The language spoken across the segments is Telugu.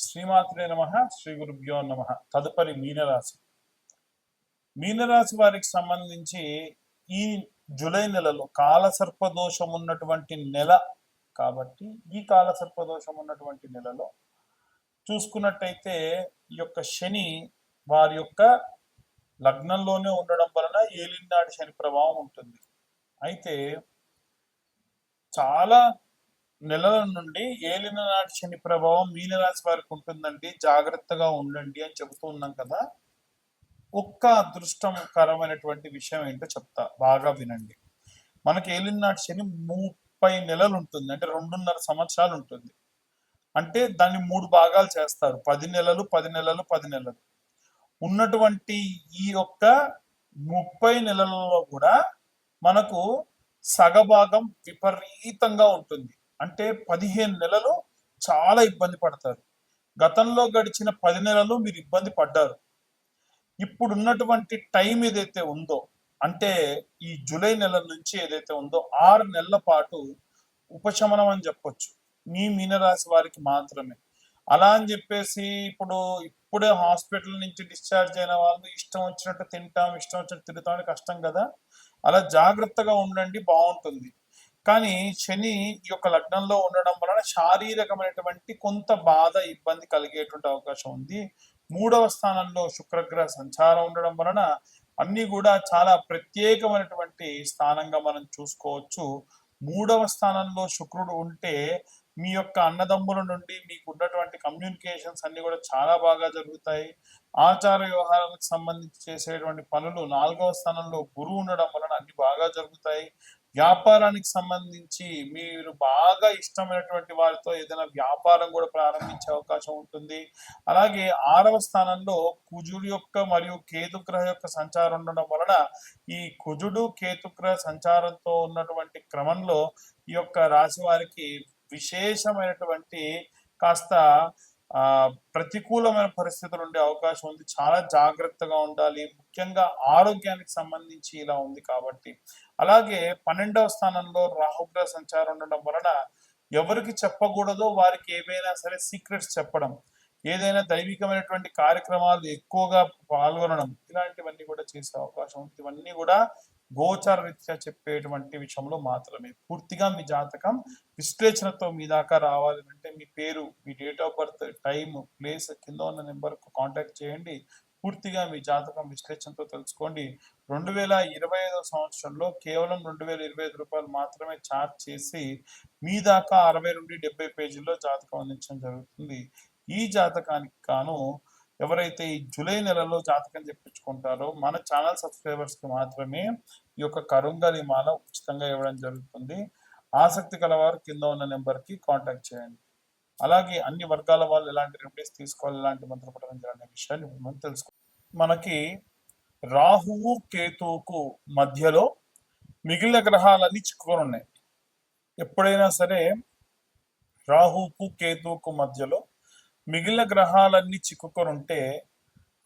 శ్రీమాత్రే నమ. శ్రీ గురుభ్యో నమ. తదుపరి మీనరాశి. మీనరాశి వారికి సంబంధించి ఈ జూలై నెలలో కాలసర్పదోషం ఉన్నటువంటి నెల కాబట్టి ఈ కాలసర్పదోషం ఉన్నటువంటి నెలలో చూసుకున్నట్టయితే ఈ యొక్క శని వారి యొక్క లగ్నంలోనే ఉండడం వలన ఏలినాటి శని ప్రభావం ఉంటుంది. అయితే చాలా నెలల నుండి ఏలిన నాటి శని ప్రభావం మీనరాశి వారికి ఉంటుందండి, జాగ్రత్తగా ఉండండి అని చెబుతూ ఉన్నాం కదా. ఒక్క అదృష్టకరమైనటువంటి విషయం ఏంటో చెప్తా, బాగా వినండి. మనకి ఏలిన నాటి శని 30 నెలలు ఉంటుంది, అంటే 2.5 సంవత్సరాలు ఉంటుంది. అంటే దాన్ని 3 భాగాలు చేస్తారు, 10 నెలలు 10 నెలలు 10 నెలలు. ఉన్నటువంటి ఈ యొక్క 30 నెలలలో కూడా మనకు సగభాగం విపరీతంగా ఉంటుంది. అంటే 15 నెలలు చాలా ఇబ్బంది పడతారు. గతంలో గడిచిన 10 నెలలు మీరు ఇబ్బంది పడ్డారు. ఇప్పుడున్నటువంటి టైం ఏదైతే ఉందో, అంటే ఈ జూలై నెల నుంచి ఏదైతే ఉందో 6 నెలల పాటు ఉపశమనం అని చెప్పొచ్చు మీ మీనరాశి వారికి మాత్రమే. అలా అని చెప్పేసి ఇప్పుడే హాస్పిటల్ నుంచి డిశ్చార్జ్ అయిన వాళ్ళు ఇష్టం వచ్చినట్టు తింటాం, ఇష్టం వచ్చినట్టు తిరుగుతాం కష్టం కదా. అలా జాగ్రత్తగా ఉండండి, బాగుంటుంది. కానీ శని ఈ యొక్క లగ్నంలో ఉండడం వలన శారీరకమైనటువంటి కొంత బాధ, ఇబ్బంది కలిగేటువంటి అవకాశం ఉంది. 3వ స్థానంలో శుక్రగ్రహ సంచారం ఉండడం వలన అన్ని కూడా చాలా ప్రత్యేకమైనటువంటి స్థానంగా మనం చూసుకోవచ్చు. 3వ స్థానంలో శుక్రుడు ఉంటే మీ యొక్క అన్నదమ్ముల నుండి మీకు ఉన్నటువంటి కమ్యూనికేషన్స్ అన్ని కూడా చాలా బాగా జరుగుతాయి. ఆచార వ్యవహారాలకు సంబంధించి చేసేటువంటి పనులు 4వ స్థానంలో గురువు ఉండడం వలన అన్ని బాగా జరుగుతాయి. వ్యాపారానికి సంబంధించి మీరు బాగా ఇష్టమైనటువంటి వారితో ఏదైనా వ్యాపారం కూడా ప్రారంభించే అవకాశం ఉంటుంది. అలాగే 6వ స్థానంలో కుజుడు యొక్క మరియు కేతుగ్రహ యొక్క సంచారం ఉండడం వలన ఈ కుజుడు కేతుగ్రహ సంచారంతో ఉన్నటువంటి క్రమంలో ఈ యొక్క రాశి వారికి విశేషమైనటువంటి కాస్త ప్రతికూలమైన పరిస్థితులు ఉండే అవకాశం ఉంది. చాలా జాగ్రత్తగా ఉండాలి, ముఖ్యంగా ఆరోగ్యానికి సంబంధించి ఇలా ఉంది కాబట్టి. అలాగే 12వ స్థానంలో రాహుగ్రహ సంచారం ఉండడం వలన ఎవరికి చెప్పకూడదో వారికి ఏవైనా సరే సీక్రెట్స్ చెప్పడం, ఏదైనా దైవికమైనటువంటి కార్యక్రమాలు ఎక్కువగా పాల్గొనడం, ఇలాంటివన్నీ కూడా చేసే అవకాశం ఉంది. ఇవన్నీ కూడా గోచార రీత్యా చెప్పేటువంటి విషయంలో మాత్రమే. పూర్తిగా మీ జాతకం విశ్లేషణతో మీ దాకా రావాలి అంటే మీ పేరు, మీ date of birth, time, place కింద ఉన్న నెంబర్కు కాంటాక్ట్ చేయండి. పూర్తిగా మీ జాతకం విశ్లేషణతో తెలుసుకోండి. 2025వ సంవత్సరంలో కేవలం 2025 రూపాయలు మాత్రమే ఛార్జ్ చేసి మీ దాకా 60 నుండి 70 పేజీల్లో జాతకం అందించడం జరుగుతుంది. ఈ జాతకానికి గాను ఎవరైతే ఈ జూలై నెలలో జాతకం చెప్పించుకుంటారో మన ఛానల్ సబ్స్క్రైబర్స్కి మాత్రమే ఈ యొక్క కరుంగలి మాల ఉచితంగా ఇవ్వడం జరుగుతుంది. ఆసక్తి కలవారు కింద ఉన్న నెంబర్కి కాంటాక్ట్ చేయండి. అలాగే అన్ని వర్గాల వాళ్ళు ఎలాంటి రెమెడీస్ తీసుకోవాలి, ఎలాంటి మంత్ర పఠనం అనే విషయాన్ని మనం తెలుసుకో. మనకి రాహువు కేతువుకు మధ్యలో మిగిలిన గ్రహాలన్నీ చిక్కుకొని ఉన్నాయి. ఎప్పుడైనా సరే రాహువుకు కేతువుకు మధ్యలో మిగిలిన గ్రహాలన్నీ చిక్కుకొని ఉంటే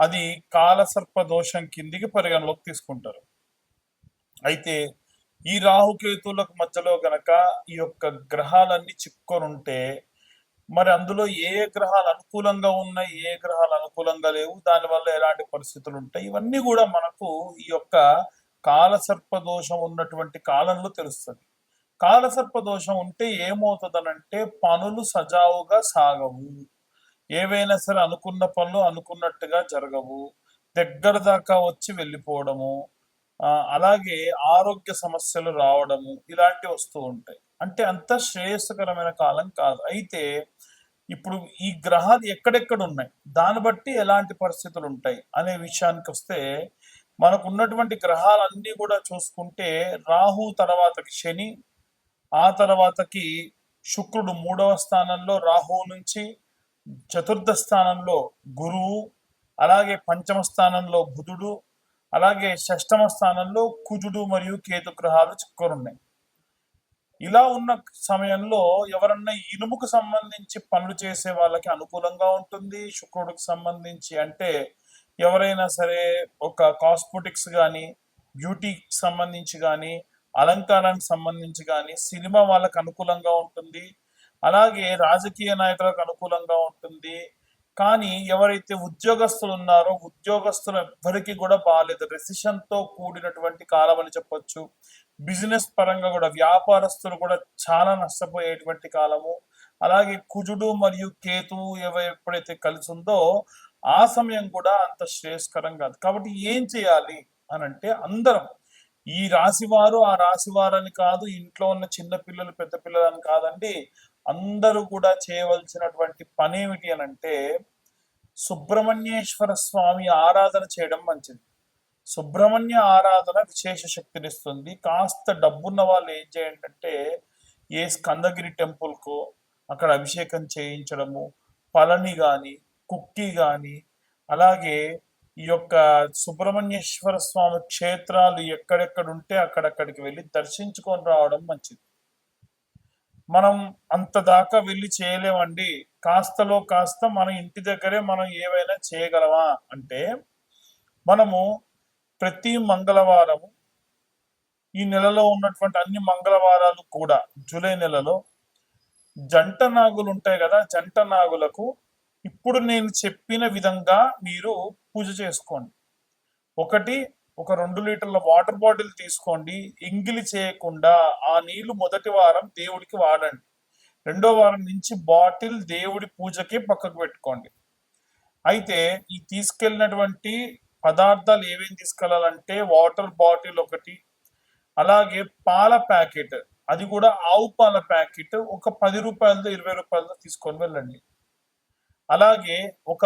అది కాలసర్ప దోషం కిందికి పరిగణలోకి తీసుకుంటారు. అయితే ఈ రాహుకేతువులకు మధ్యలో గనక ఈ యొక్క గ్రహాలన్నీ చిక్కుకొని ఉంటే మరి అందులో ఏ గ్రహాలు అనుకూలంగా ఉన్నాయి, ఏ గ్రహాలు అనుకూలంగా లేవు, దానివల్ల ఎలాంటి పరిస్థితులు ఉంటాయి, ఇవన్నీ కూడా మనకు ఈ యొక్క కాలసర్ప దోషం ఉన్నటువంటి కాలంలో తెలుస్తుంది. కాలసర్ప దోషం ఉంటే ఏమవుతుందనంటే పనులు సజావుగా సాగవు, ఏవైనా సరే అనుకున్న పనులు అనుకున్నట్టుగా జరగవు, దగ్గర దాకా వచ్చి వెళ్ళిపోవడము, అలాగే ఆరోగ్య సమస్యలు రావడము, ఇలాంటివి వస్తూ ఉంటాయి. అంటే అంత శ్రేయస్కరమైన కాలం కాదు. అయితే ఇప్పుడు ఈ గ్రహాలు ఎక్కడెక్కడ ఉన్నాయి, దాన్ని బట్టి ఎలాంటి పరిస్థితులు ఉంటాయి అనే విషయానికి వస్తే మనకు ఉన్నటువంటి గ్రహాలన్నీ కూడా చూసుకుంటే రాహు తర్వాతకి శని, ఆ తర్వాతకి శుక్రుడు 3వ స్థానంలో రాహువు నుంచి, 4థ స్థానంలో గురువు, అలాగే 5వ స్థానంలో బుధుడు, అలాగే 6వ స్థానంలో కుజుడు మరియు కేతు గ్రహాలు చిక్కుకొని ఉన్నాయి. ఇలా ఉన్న సమయంలో ఎవరన్నా ఇనుముకు సంబంధించి పనులు చేసే వాళ్ళకి అనుకూలంగా ఉంటుంది. శుక్రుడికి సంబంధించి అంటే ఎవరైనా సరే ఒక కాస్మెటిక్స్ కానీ, బ్యూటీకి సంబంధించి కానీ, అలంకారానికి సంబంధించి కానీ, సినిమా వాళ్ళకి అనుకూలంగా ఉంటుంది. అలాగే రాజకీయ నాయకులకు అనుకూలంగా ఉంటుంది. కానీ ఎవరైతే ఉద్యోగస్తులు ఉన్నారో ఉద్యోగస్తులు ఎవ్వరికి కూడా బాగాలేదు. రెసిషన్ తో కూడినటువంటి కాలం అని చెప్పొచ్చు. బిజినెస్ పరంగా కూడా వ్యాపారస్తులు కూడా చాలా నష్టపోయేటువంటి కాలము. అలాగే కుజుడు మరియు కేతువు ఎప్పుడైతే కలిసి ఉందో ఆ సమయం కూడా అంత శ్రేయస్కరం కాదు. కాబట్టి ఏం చేయాలి అని అంటే, అందరం ఈ రాశి వారు ఆ రాశి వారని కాదు, ఇంట్లో ఉన్న చిన్న పిల్లలు పెద్ద పిల్లలు అని కాదండి, అందరూ కూడా చేయవలసినటువంటి పని ఏమిటి అని అంటే, సుబ్రహ్మణ్యేశ్వర స్వామి ఆరాధన చేయడం మంచిది. సుబ్రహ్మణ్య ఆరాధన విశేష శక్తినిస్తుంది. కాస్త డబ్బున్న వాళ్ళు ఏం చేయండి అంటే, ఏ స్కందగిరి టెంపుల్కు అక్కడ అభిషేకం చేయించడము, పళని కానీ కుక్కి కానీ, అలాగే ఈ యొక్క సుబ్రహ్మణ్యేశ్వర స్వామి క్షేత్రాలు ఎక్కడెక్కడ ఉంటే అక్కడక్కడికి వెళ్ళి దర్శించుకొని రావడం మంచిది. మనం అంత దాకా వెళ్ళి చేయలేమండి, కాస్తలో కాస్త మన ఇంటి దగ్గరే మనం ఏవైనా చేయగలమా అంటే, మనము ప్రతి మంగళవారము ఈ నెలలో ఉన్నటువంటి అన్ని మంగళవారాలు కూడా జూలై నెలలో జంట నాగులు ఉంటాయి కదా, జంట నాగులకు ఇప్పుడు నేను చెప్పిన విధంగా మీరు పూజ చేసుకోండి. ఒక 2 లీటర్ల వాటర్ బాటిల్ తీసుకోండి. ఎంగిలి చేయకుండా ఆ నీళ్లు మొదటి వారం దేవుడికి వాడండి. 2వ వారం నుంచి బాటిల్ దేవుడి పూజకి పక్కకు పెట్టుకోండి. అయితే ఈ తీసుకెళ్ళినటువంటి పదార్థాలు ఏమేమి తీసుకెళ్లాలంటే, వాటర్ బాటిల్ ఒకటి, అలాగే పాల ప్యాకెట్, అది కూడా ఆవు పాల ప్యాకెట్ ఒక 10 రూపాయలతో 20 రూపాయలతో తీసుకొని వెళ్ళండి. అలాగే ఒక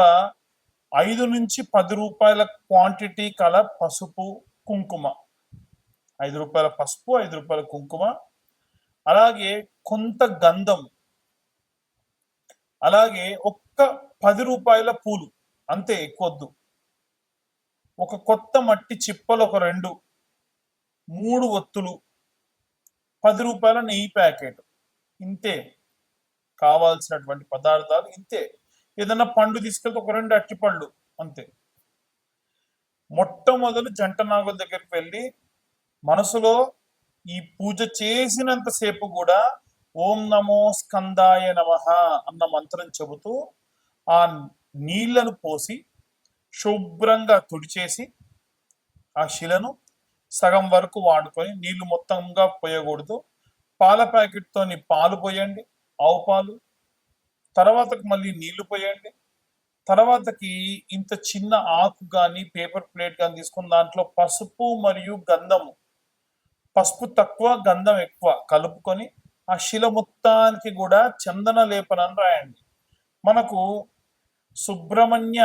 5 నుంచి 10 రూపాయల క్వాంటిటీ కల పసుపు కుంకుమ, 5 రూపాయల పసుపు 5 రూపాయల కుంకుమ, అలాగే కొంత గంధం, అలాగే ఒక్క 10 రూపాయల పూలు, అంతే, ఎక్కువద్దు. ఒక కొత్త మట్టి చిప్పలు ఒక 2, 3 ఒత్తులు, 10 రూపాయల నెయ్యి ప్యాకెట్, ఇంతే. కావాల్సినటువంటి పదార్థాలు ఇంతే. ఏదైనా పండు తీసుకెళ్తే ఒక 2 అరటిపళ్ళు, అంతే. మొట్టమొదలు జంట నాగుల దగ్గరికి వెళ్ళి మనసులో ఈ పూజ చేసినంతసేపు కూడా ఓం నమో స్కందాయ నమః అన్న మంత్రం చెబుతూ ఆ నీళ్లను పోసి శుభ్రంగా తుడిచేసి ఆ శిలను సగం వరకు వాడుకొని, నీళ్లు మొత్తంగా పోయకూడదు. పాల ప్యాకెట్తోని పాలు పోయండి, ఆవు పాలు. తర్వాతకి మళ్ళీ నీళ్లు పోయండి. తర్వాతకి ఇంత చిన్న ఆకు కానీ పేపర్ ప్లేట్ కానీ తీసుకుని దాంట్లో పసుపు మరియు గంధము, పసుపు తక్కువ గంధం ఎక్కువ కలుపుకొని ఆ శిల మొత్తానికి కూడా చందన లేపనం రాయండి. మనకు సుబ్రహ్మణ్య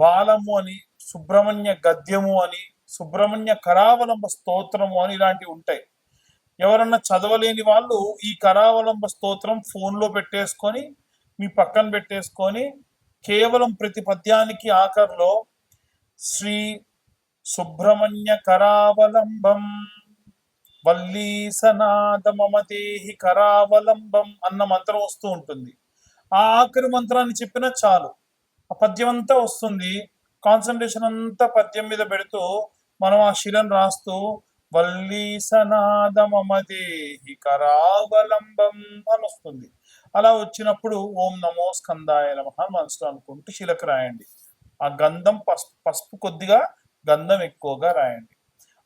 బాలము అని, సుబ్రహ్మణ్య గద్యము అని, సుబ్రహ్మణ్య కరావలంబ స్తోత్రము అని ఇలాంటివి ఉంటాయి. ఎవరన్నా చదవలేని వాళ్ళు ఈ కరావలంబ స్తోత్రం ఫోన్లో పెట్టేసుకొని మీ పక్కన పెట్టేసుకొని కేవలం ప్రతి పద్యానికి ఆఖరిలో శ్రీ సుబ్రహ్మణ్య కరావలంబం వల్లీసనాద మమదేహి కరావలంబం అన్న మంత్రం వస్తూ ఉంటుంది. ఆ ఆఖరి మంత్రాన్ని చెప్పినా చాలు, ఆ పద్యం అంతా వస్తుంది. కాన్సన్ట్రేషన్ అంతా పద్యం మీద పెడుతూ మనం ఆ శిలను రాస్తూ వల్లీసనాద మమదేహి కరావలంబం అని వస్తుంది. అలా వచ్చినప్పుడు ఓం నమో స్కందాయ నమః మనసులో అనుకుంటూ శిలకు రాయండి. ఆ గంధం పసుపు కొద్దిగా, గంధం ఎక్కువగా రాయండి.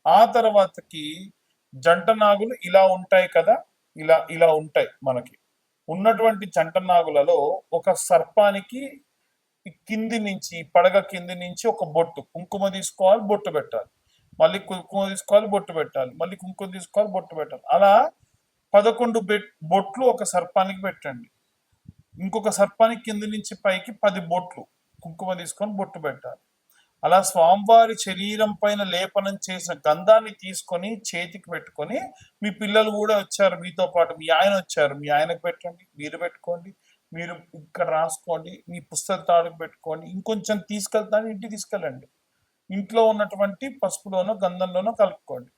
ఆ తర్వాతకి జంట నాగులు ఇలా ఉంటాయి కదా, ఇలా ఉంటాయి. మనకి ఉన్నటువంటి జంట నాగులలో ఒక సర్పానికి కింది నుంచి, పడగ కింది నుంచి ఒక బొట్టు కుంకుమ తీసుకోవాలి, బొట్టు పెట్టాలి, మళ్ళీ కుంకుమ తీసుకోవాలి, బొట్టు పెట్టాలి, మళ్ళీ కుంకుమ తీసుకోవాలి, బొట్టు పెట్టాలి. అలా 11 బొట్లు ఒక సర్పానికి పెట్టండి. ఇంకొక సర్పానికి కింది నుంచి పైకి 10 బొట్లు కుంకుమ తీసుకొని బొట్టు పెట్టాలి. అలా స్వామివారి శరీరం పైన లేపనం చేసిన గంధాన్ని తీసుకొని చేతికి పెట్టుకొని, మీ పిల్లలు కూడా వచ్చారు మీతో పాటు, మీ ఆయన వచ్చారు, మీ ఆయనకు పెట్టండి, మీరు పెట్టుకోండి, మీరు ఇక్కడ రాసుకోండి, మీ పుస్తక తాడుకు పెట్టుకోండి. ఇంకొంచెం తీసుకెళ్తాను, ఇంటికి తీసుకెళ్ళండి. ఇంట్లో ఉన్నటువంటి పసుపులోనో గంధంలోనో కలుపుకోండి,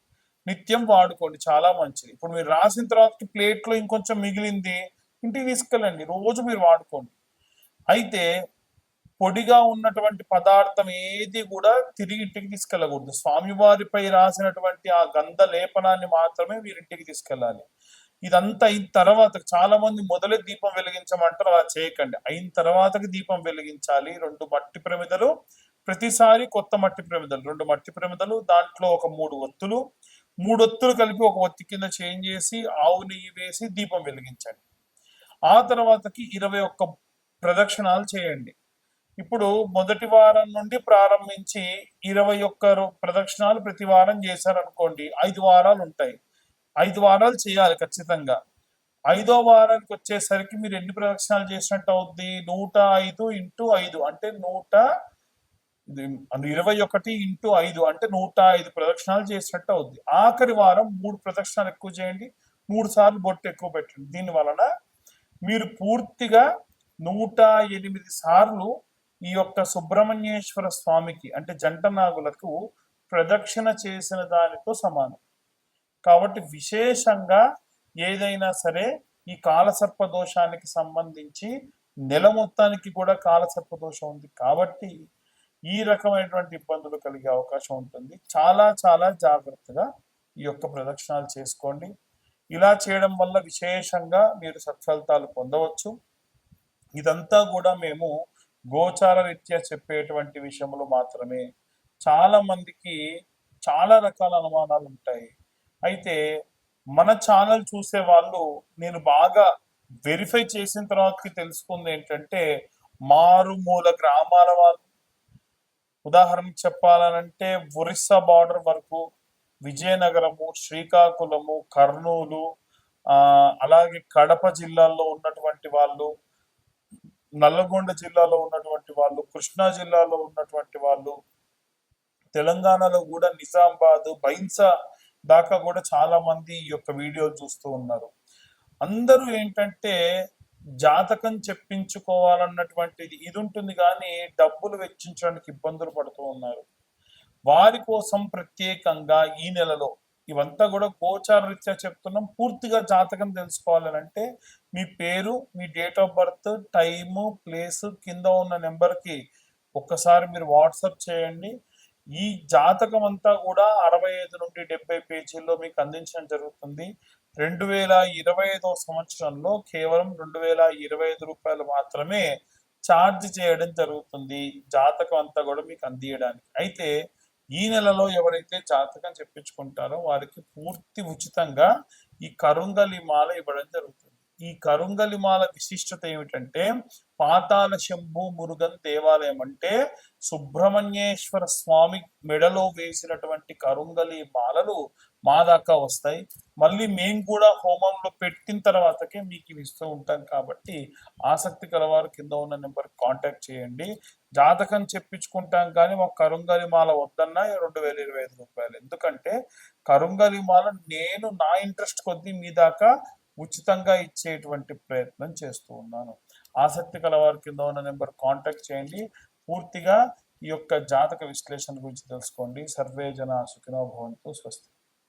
నిత్యం వాడుకోండి, చాలా మంచిది. ఇప్పుడు మీరు రాసిన తర్వాత ప్లేట్లో ఇంకొంచెం మిగిలింది, ఇంటికి తీసుకెళ్ళండి, రోజు మీరు వాడుకోండి. అయితే పొడిగా ఉన్నటువంటి పదార్థం ఏది కూడా తిరిగి ఇంటికి తీసుకెళ్ళకూడదు. స్వామివారిపై రాసినటువంటి ఆ గంధ లేపనాన్ని మాత్రమే మీరు ఇంటికి తీసుకెళ్ళాలి. ఇదంతా అయిన తర్వాత చాలా మంది మొదలే దీపం వెలిగించమంటారు, అలా చేయకండి. అయిన తర్వాతకి దీపం వెలిగించాలి. 2 మట్టి ప్రమిదలు, ప్రతిసారి కొత్త మట్టి ప్రమిదలు, 2 మట్టి ప్రమిదలు, దాంట్లో ఒక 3 ఒత్తులు, 3 ఒత్తులు కలిపి ఒక ఒత్తి కింద చేంజ్ చేసి ఆవు నెయ్యి వేసి దీపం వెలిగించండి. ఆ తర్వాతకి 21 ప్రదక్షిణాలు చేయండి. ఇప్పుడు మొదటి వారం నుండి ప్రారంభించి 21 ప్రదక్షిణాలు ప్రతి వారం చేశారనుకోండి, 5 వారాలు ఉంటాయి. 5 వారాలు చేయాలి ఖచ్చితంగా. 5వ వారానికి వచ్చేసరికి మీరు ఎన్ని ప్రదక్షిణాలు చేసినట్టు అవుద్ది? 105 ఇంటూ 5 అంటే 21 ఇంటూ 5 అంటే 105 ప్రదక్షిణాలు చేసినట్టు అవుద్ది. ఆఖరి వారం 3 ప్రదక్షిణాలు ఎక్కువ చేయండి, 3 సార్లు బొట్టు ఎక్కువ పెట్టండి. దీని వలన మీరు పూర్తిగా 108 సార్లు ఈ యొక్క సుబ్రహ్మణ్యేశ్వర స్వామికి అంటే జంట నాగులకు ప్రదక్షిణ చేసిన దానితో సమానం. కాబట్టి విశేషంగా ఏదైనా సరే ఈ కాలసర్ప దోషానికి సంబంధించి నెల మొత్తానికి కూడా కాలసర్ప దోషం ఉంది కాబట్టి ఈ రకమైనటువంటి ఇబ్బందులు కలిగే అవకాశం ఉంటుంది. చాలా చాలా జాగ్రత్తగా ఈ యొక్క ప్రదక్షిణాలు చేసుకోండి. ఇలా చేయడం వల్ల విశేషంగా మీరు సత్ఫలితాలు పొందవచ్చు. ఇదంతా కూడా మేము గోచార రీత్యా చెప్పేటువంటి విషయంలో మాత్రమే. చాలా మందికి చాలా రకాల అనుమానాలు ఉంటాయి. అయితే మన ఛానల్ చూసే వాళ్ళు నేను బాగా వెరిఫై చేసిన తర్వాతకి తెలుసుకుంది ఏంటంటే, మారుమూల గ్రామాల వాళ్ళు, ఉదాహరణకు చెప్పాలనంటే ఒరిస్సా బార్డర్ వరకు, విజయనగరము, శ్రీకాకుళము, కర్నూలు, అలాగే కడప జిల్లాల్లో ఉన్నటువంటి వాళ్ళు, నల్లగొండ జిల్లాలో ఉన్నటువంటి వాళ్ళు, కృష్ణా జిల్లాలో ఉన్నటువంటి వాళ్ళు, తెలంగాణలో కూడా నిజామాబాద్, బైన్సా దాకా కూడా చాలా మంది ఈ యొక్క వీడియోలు చూస్తూ ఉన్నారు. అందరూ ఏంటంటే జాతకం చెప్పించుకోవాలన్నటువంటిది ఇది ఉంటుంది, కానీ డబ్బులు వెచ్చించడానికి ఇబ్బందులు పడుతూ ఉన్నారు. వారి కోసం ప్రత్యేకంగా ఈ నెలలో ఇవంతా కూడా గోచార రీత్యా చెప్తున్నాం. పూర్తిగా జాతకం తెలుసుకోవాలని అంటే మీ పేరు, మీ date of birth, time, place కింద ఉన్న నెంబర్కి ఒక్కసారి మీరు వాట్సాప్ చేయండి. ఈ జాతకం అంతా కూడా 65 నుండి 70 పేజీల్లో మీకు అందించడం జరుగుతుంది. 2025వ సంవత్సరంలో కేవలం 2025 రూపాయలు మాత్రమే ఛార్జ్ చేయడం జరుగుతుంది జాతకం అంతా కూడా మీకు అందియడానికి. అయితే ఈ నెలలో ఎవరైతే జాతకం చెప్పించుకుంటారో వారికి పూర్తి ఉచితంగా ఈ కరుంగలి మాల ఇవ్వడం జరుగుతుంది. ఈ కరుంగలి మాల విశిష్టత ఏమిటంటే, పాతాళ శంభు మురుగన్ దేవాలయం అంటే సుబ్రహ్మణ్యేశ్వర స్వామి మెడలో వేసినటువంటి కరుంగలి మాలలు మా దాకా వస్తాయి. మళ్ళీ మేము కూడా హోమంలో పెట్టిన తర్వాతకే మీకు ఇవి ఇస్తూ ఉంటాం. కాబట్టి ఆసక్తి కలవారు కింద ఉన్న నెంబర్ కాంటాక్ట్ చేయండి. జాతకం చెప్పించుకుంటాం కానీ మాకు కరుంగలి మాల వద్దన్నా 2025 రూపాయలు. ఎందుకంటే కరుంగలి మాల నేను నా ఇంట్రెస్ట్ కొద్దీ మీ దాకా ఉచితంగా ఇచ్చేటువంటి ప్రయత్నం చేస్తూ ఉన్నాను. ఆసక్తి కలవారు కింద ఉన్న నెంబర్ కాంటాక్ట్ చేయండి. పూర్తిగా ఈ యొక్క జాతక విశ్లేషణ గురించి తెలుసుకోండి. సర్వే జన సుఖినో భవంతు. స్వస్తి.